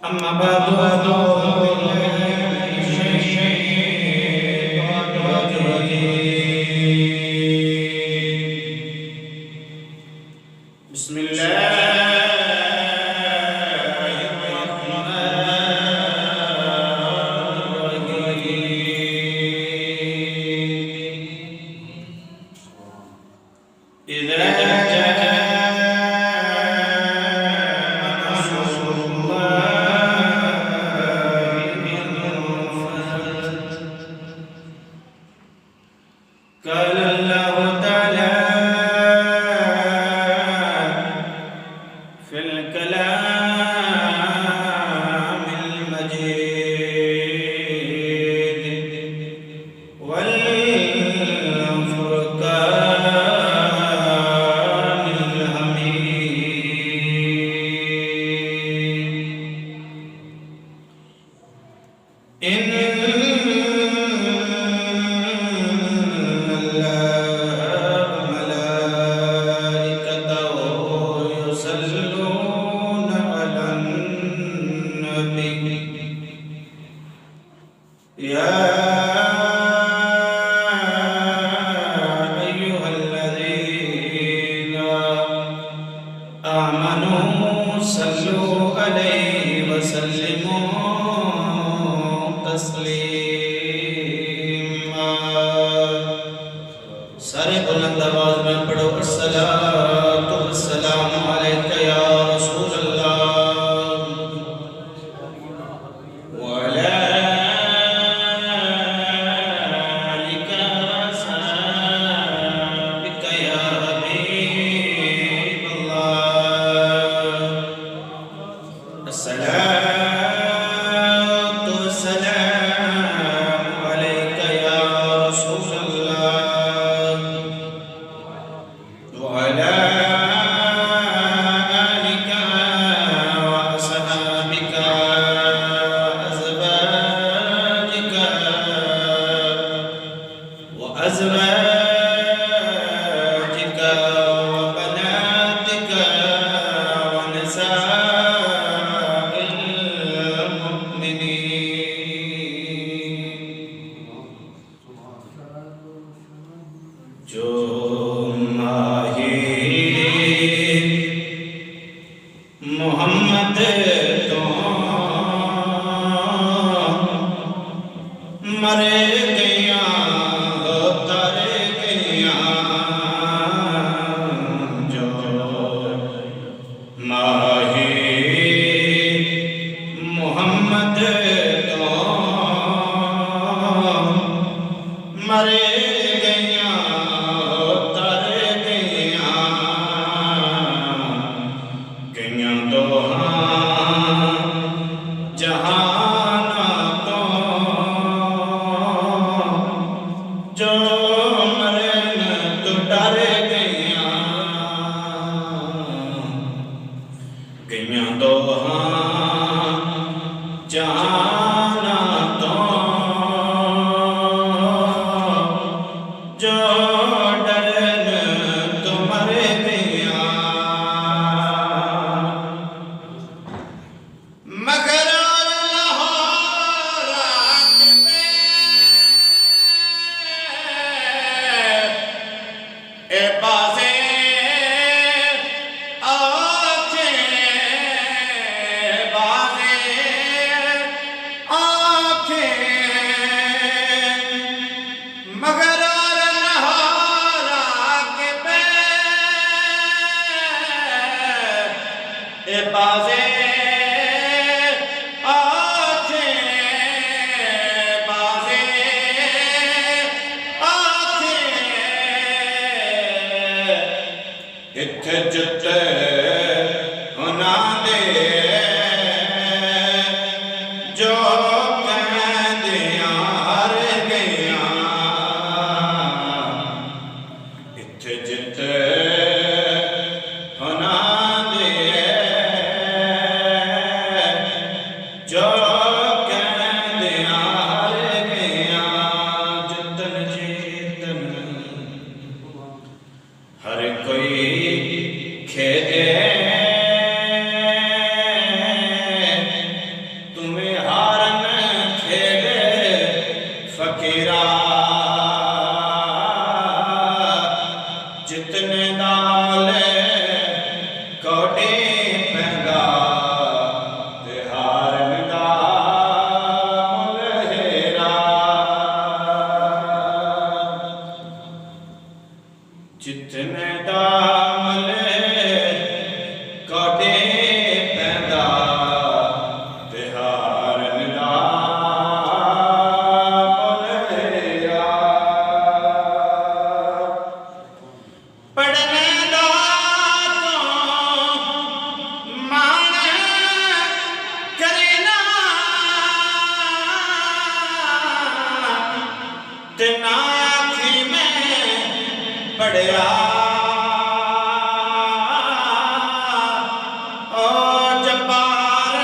أما بعد أعوذ بالله من الشيطان الرجيم بسم الله قال الله تعالى في الكلام المجيد والفرقان الحميد إن يا أيها الذين آمنوا صلوا عليه وسلموا تسليما सारे बुलंद आवाज में पढ़ो अस्सलातु वस्सलामु अलैका या रसूल अल्लाह أزواجك وبناتك ونساء المؤمنين जो माही मोहम्मद तो मरे गया मरे गया तर गया गया तो हाँ जहाना तो जो मरे न तो डर गया गया तो हाँ जहाना तो जो डरन तुम्हारे दिया मगर लाहौर पे ए बाजे मगर बाजे आँखें बाजे आँखें इत्थे जुत्ते होना दे जो कहदियां हर गया इत्थे जुत्ते होना दे चढ़िया ओ जब्बार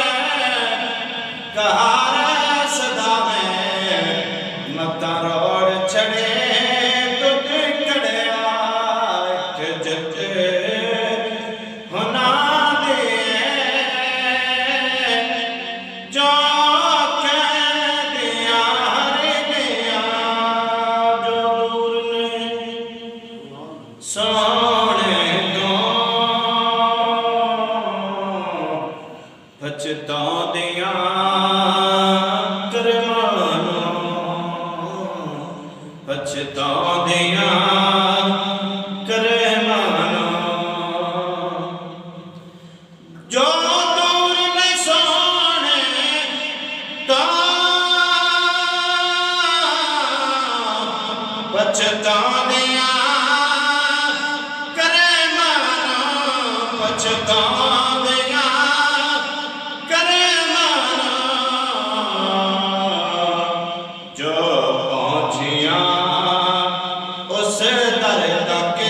कहार सदा में मता रोड़ चढ़े दुख कड़िया जते होना दे जो सोने तो पछताउंदियां करमानो पछताउंदियां करमानो जो दूर ने सोने तो पछताउंदियां पछताउंदियां करे माना जो पहुंचियां उस दर तक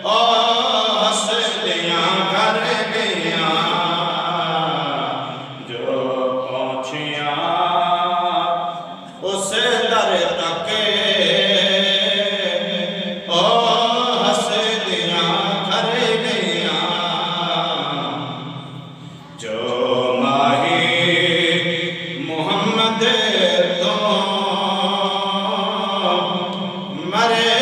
ओ हंसदियां घर गईयां जो पहुंचियां उस दर तक जो माही मोहम्मद तो मरे